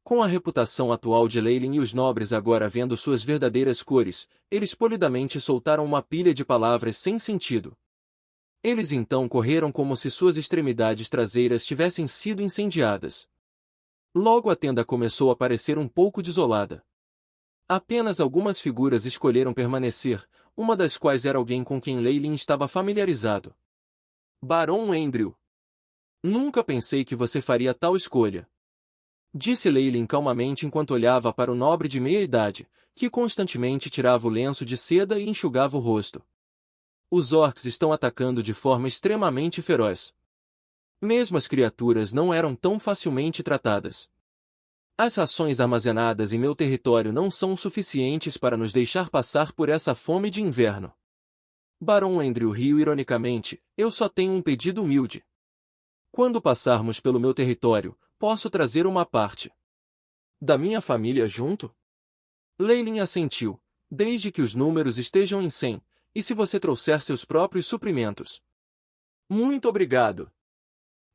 Com a reputação atual de Leylin e os nobres agora vendo suas verdadeiras cores, eles polidamente soltaram uma pilha de palavras sem sentido. Eles então correram como se suas extremidades traseiras tivessem sido incendiadas. Logo a tenda começou a parecer um pouco desolada. Apenas algumas figuras escolheram permanecer, uma das quais era alguém com quem Leylin estava familiarizado. Barão Andrew. Nunca pensei que você faria tal escolha. Disse Leylin calmamente enquanto olhava para o nobre de meia-idade, que constantemente tirava o lenço de seda e enxugava o rosto. Os orcs estão atacando de forma extremamente feroz. Mesmo as criaturas não eram tão facilmente tratadas. As rações armazenadas em meu território não são suficientes para nos deixar passar por essa fome de inverno. Barão Andrew riu ironicamente, eu só tenho um pedido humilde. Quando passarmos pelo meu território, posso trazer uma parte da minha família junto? Leylin assentiu, desde que os números estejam em 100, e se você trouxer seus próprios suprimentos. Muito obrigado.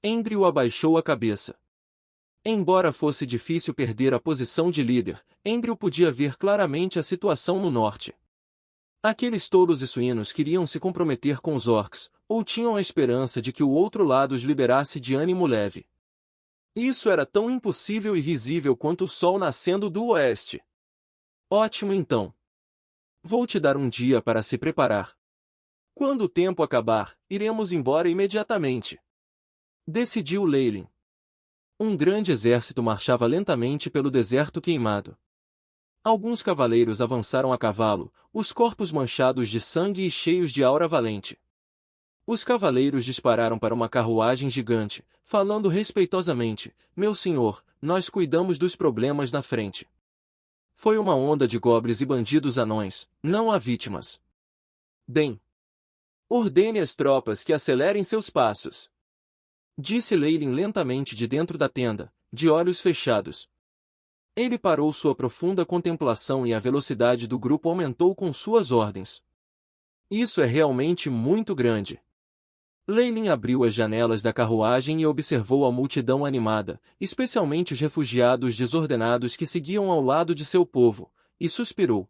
Andrew abaixou a cabeça. Embora fosse difícil perder a posição de líder, Andrew podia ver claramente a situação no norte. Aqueles touros e suínos queriam se comprometer com os orcs, ou tinham a esperança de que o outro lado os liberasse de ânimo leve. Isso era tão impossível e risível quanto o sol nascendo do oeste. Ótimo então. Vou te dar um dia para se preparar. Quando o tempo acabar, iremos embora imediatamente. Decidiu Leylin. Um grande exército marchava lentamente pelo deserto queimado. Alguns cavaleiros avançaram a cavalo, os corpos manchados de sangue e cheios de aura valente. Os cavaleiros dispararam para uma carruagem gigante, falando respeitosamente, meu senhor, nós cuidamos dos problemas na frente. Foi uma onda de goblins e bandidos anões, não há vítimas. Bem. Ordene às tropas que acelerem seus passos. Disse Leylin lentamente de dentro da tenda, de olhos fechados. Ele parou sua profunda contemplação e a velocidade do grupo aumentou com suas ordens. Isso é realmente muito grande. Leylin abriu as janelas da carruagem e observou a multidão animada, especialmente os refugiados desordenados que seguiam ao lado de seu povo, e suspirou.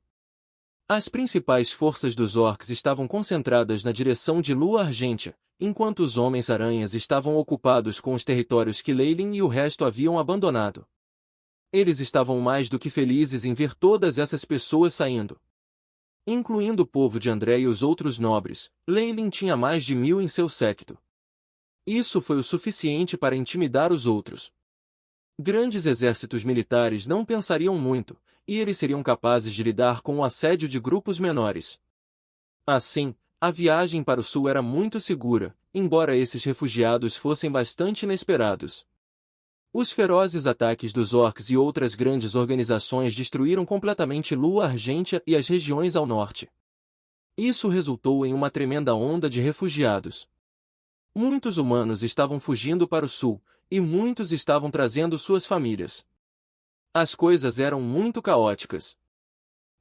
As principais forças dos orcs estavam concentradas na direção de Lua Argêntea, enquanto os Homens-Aranhas estavam ocupados com os territórios que Leylin e o resto haviam abandonado. Eles estavam mais do que felizes em ver todas essas pessoas saindo. Incluindo o povo de André e os outros nobres, Leylin tinha mais de 1000 em seu séquito. Isso foi o suficiente para intimidar os outros. Grandes exércitos militares não pensariam muito, e eles seriam capazes de lidar com o assédio de grupos menores. Assim, a viagem para o sul era muito segura, embora esses refugiados fossem bastante inesperados. Os ferozes ataques dos orcs e outras grandes organizações destruíram completamente Lua Argêntea e as regiões ao norte. Isso resultou em uma tremenda onda de refugiados. Muitos humanos estavam fugindo para o sul, e muitos estavam trazendo suas famílias. As coisas eram muito caóticas.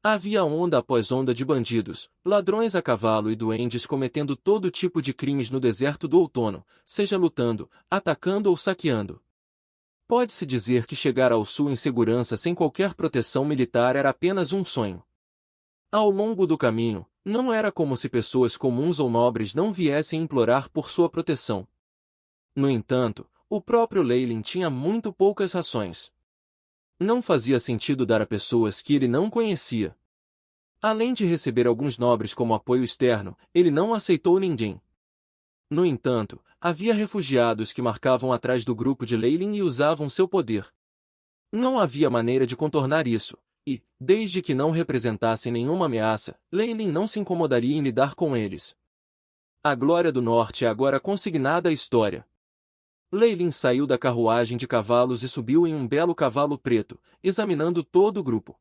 Havia onda após onda de bandidos, ladrões a cavalo e duendes cometendo todo tipo de crimes no deserto do outono, seja lutando, atacando ou saqueando. Pode-se dizer que chegar ao sul em segurança sem qualquer proteção militar era apenas um sonho. Ao longo do caminho, não era como se pessoas comuns ou nobres não viessem implorar por sua proteção. No entanto, o próprio Leylin tinha muito poucas rações. Não fazia sentido dar a pessoas que ele não conhecia. Além de receber alguns nobres como apoio externo, ele não aceitou ninguém. No entanto, havia refugiados que marcavam atrás do grupo de Leylin e usavam seu poder. Não havia maneira de contornar isso, e, desde que não representassem nenhuma ameaça, Leylin não se incomodaria em lidar com eles. A glória do norte é agora consignada à história. Leylin saiu da carruagem de cavalos e subiu em um belo cavalo preto, examinando todo o grupo.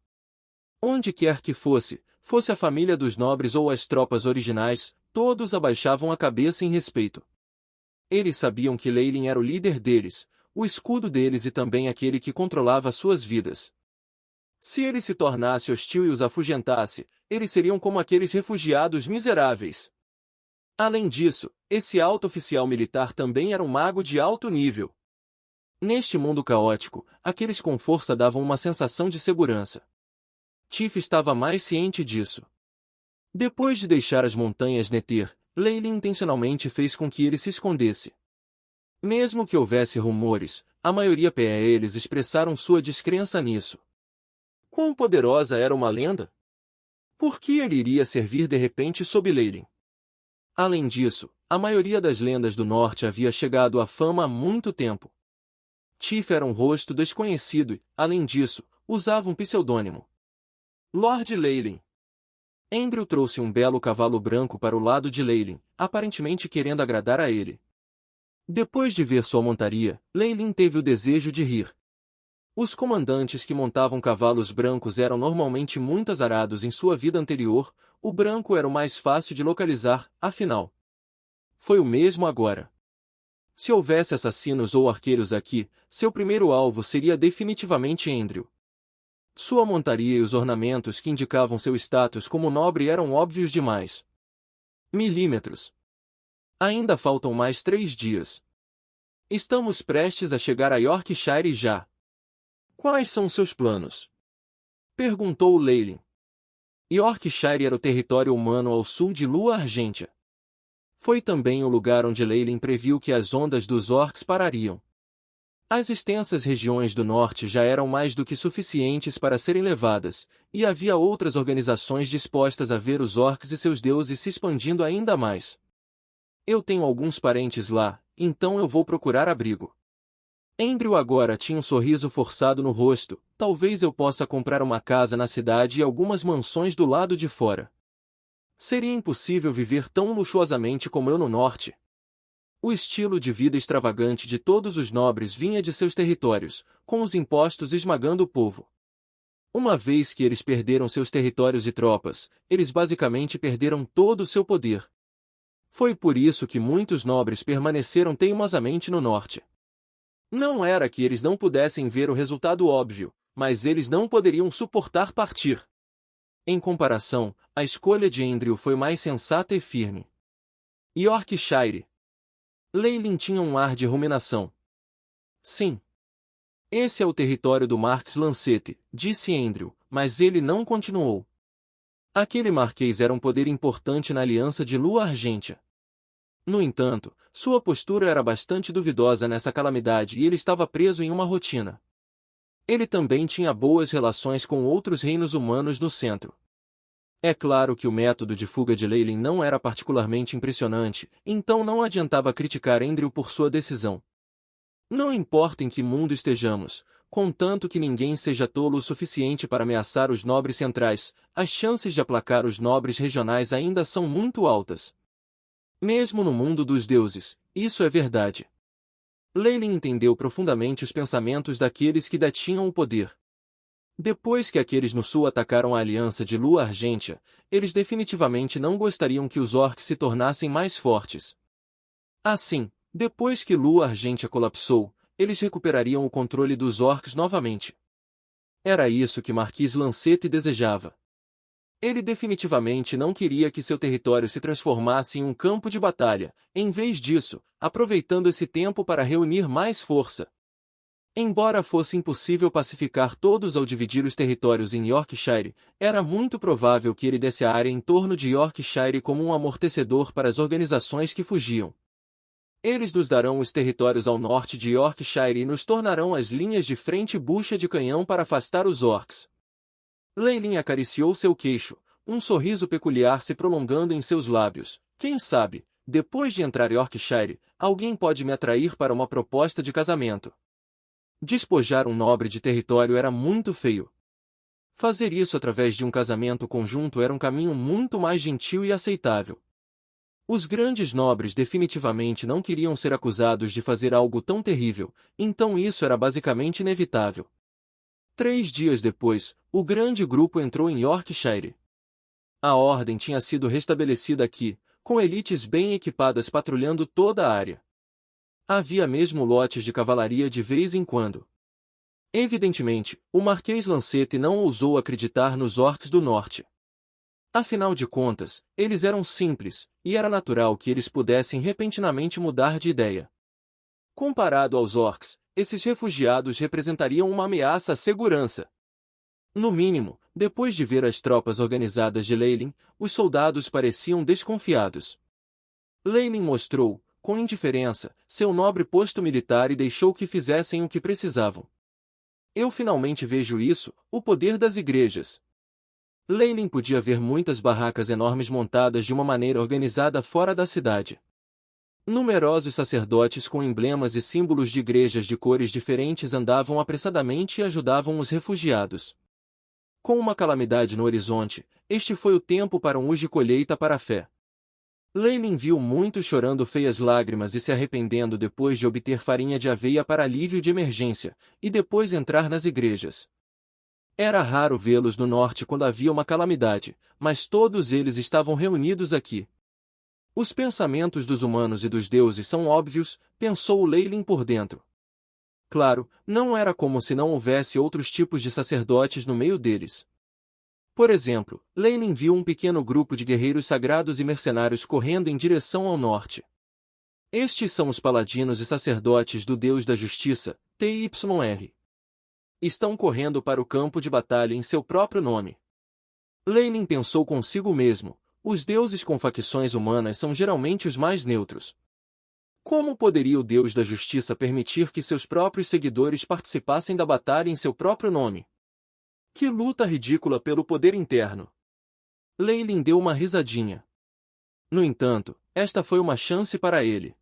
Onde quer que fosse a família dos nobres ou as tropas originais, todos abaixavam a cabeça em respeito. Eles sabiam que Leylin era o líder deles, o escudo deles e também aquele que controlava suas vidas. Se ele se tornasse hostil e os afugentasse, eles seriam como aqueles refugiados miseráveis. Além disso, esse alto oficial militar também era um mago de alto nível. Neste mundo caótico, aqueles com força davam uma sensação de segurança. Tiff estava mais ciente disso. Depois de deixar as montanhas Nether, Leyline intencionalmente fez com que ele se escondesse. Mesmo que houvesse rumores, a maioria deles expressaram sua descrença nisso. Quão poderosa era uma lenda? Por que ele iria servir de repente sob Leyline? Além disso, a maioria das lendas do norte havia chegado à fama há muito tempo. Tiff era um rosto desconhecido e, além disso, usava um pseudônimo. Lord Leyline. Andrew trouxe um belo cavalo branco para o lado de Leyline, aparentemente querendo agradar a ele. Depois de ver sua montaria, Leyline teve o desejo de rir. Os comandantes que montavam cavalos brancos eram normalmente muito azarados em sua vida anterior, o branco era o mais fácil de localizar, afinal. Foi o mesmo agora. Se houvesse assassinos ou arqueiros aqui, seu primeiro alvo seria definitivamente Andrew. Sua montaria e os ornamentos que indicavam seu status como nobre eram óbvios demais. Milímetros. Ainda faltam mais 3 dias. Estamos prestes a chegar a Yorkshire já. Quais são seus planos? Perguntou Leyline. Yorkshire era o território humano ao sul de Lua Argentia. Foi também o lugar onde Leyline previu que as ondas dos orcs parariam. As extensas regiões do norte já eram mais do que suficientes para serem levadas, e havia outras organizações dispostas a ver os orcs e seus deuses se expandindo ainda mais. Eu tenho alguns parentes lá, então eu vou procurar abrigo. Andrew agora tinha um sorriso forçado no rosto. Talvez eu possa comprar uma casa na cidade e algumas mansões do lado de fora. Seria impossível viver tão luxuosamente como eu no norte. O estilo de vida extravagante de todos os nobres vinha de seus territórios, com os impostos esmagando o povo. Uma vez que eles perderam seus territórios e tropas, eles basicamente perderam todo o seu poder. Foi por isso que muitos nobres permaneceram teimosamente no norte. Não era que eles não pudessem ver o resultado óbvio, mas eles não poderiam suportar partir. Em comparação, a escolha de Andrew foi mais sensata e firme. Yorkshire. Leyline tinha um ar de ruminação. Sim. Esse é o território do Marquês Lancete, disse Andrew, mas ele não continuou. Aquele marquês era um poder importante na aliança de Lua Argentia. No entanto, sua postura era bastante duvidosa nessa calamidade e ele estava preso em uma rotina. Ele também tinha boas relações com outros reinos humanos no centro. É claro que o método de fuga de Leyline não era particularmente impressionante, então não adiantava criticar Andrew por sua decisão. Não importa em que mundo estejamos, contanto que ninguém seja tolo o suficiente para ameaçar os nobres centrais, as chances de aplacar os nobres regionais ainda são muito altas. Mesmo no mundo dos deuses, isso é verdade. Leyline entendeu profundamente os pensamentos daqueles que detinham o poder. Depois que aqueles no sul atacaram a aliança de Lua Argentia, eles definitivamente não gostariam que os orcs se tornassem mais fortes. Assim, depois que Lua Argentia colapsou, eles recuperariam o controle dos orcs novamente. Era isso que Marquês Lancete desejava. Ele definitivamente não queria que seu território se transformasse em um campo de batalha, em vez disso, aproveitando esse tempo para reunir mais força. Embora fosse impossível pacificar todos ao dividir os territórios em Yorkshire, era muito provável que ele desse a área em torno de Yorkshire como um amortecedor para as organizações que fugiam. Eles nos darão os territórios ao norte de Yorkshire e nos tornarão as linhas de frente e bucha de canhão para afastar os orcs. Leyline acariciou seu queixo, um sorriso peculiar se prolongando em seus lábios. Quem sabe, depois de entrar em Yorkshire, alguém pode me atrair para uma proposta de casamento. Despojar um nobre de território era muito feio. Fazer isso através de um casamento conjunto era um caminho muito mais gentil e aceitável. Os grandes nobres definitivamente não queriam ser acusados de fazer algo tão terrível, então isso era basicamente inevitável. 3 dias depois, o grande grupo entrou em Yorkshire. A ordem tinha sido restabelecida aqui, com elites bem equipadas patrulhando toda a área. Havia mesmo lotes de cavalaria de vez em quando. Evidentemente, o Marquês Lancete não ousou acreditar nos orcs do norte. Afinal de contas, eles eram simples, e era natural que eles pudessem repentinamente mudar de ideia. Comparado aos orcs, esses refugiados representariam uma ameaça à segurança. No mínimo, depois de ver as tropas organizadas de Leylin, os soldados pareciam desconfiados. Leylin mostrou, com indiferença, seu nobre posto militar e deixou que fizessem o que precisavam. Eu finalmente vejo isso, o poder das igrejas. Leylin podia ver muitas barracas enormes montadas de uma maneira organizada fora da cidade. Numerosos sacerdotes com emblemas e símbolos de igrejas de cores diferentes andavam apressadamente e ajudavam os refugiados. Com uma calamidade no horizonte, este foi o tempo para um de colheita para a fé. Leylin viu muitos chorando feias lágrimas e se arrependendo depois de obter farinha de aveia para alívio de emergência, e depois entrar nas igrejas. Era raro vê-los no norte quando havia uma calamidade, mas todos eles estavam reunidos aqui. Os pensamentos dos humanos e dos deuses são óbvios, pensou Leylin por dentro. Claro, não era como se não houvesse outros tipos de sacerdotes no meio deles. Por exemplo, Leylin viu um pequeno grupo de guerreiros sagrados e mercenários correndo em direção ao norte. Estes são os paladinos e sacerdotes do Deus da Justiça, TYR. Estão correndo para o campo de batalha em seu próprio nome. Leylin pensou consigo mesmo, os deuses com facções humanas são geralmente os mais neutros. Como poderia o Deus da Justiça permitir que seus próprios seguidores participassem da batalha em seu próprio nome? Que luta ridícula pelo poder interno! Leylin deu uma risadinha. No entanto, esta foi uma chance para ele.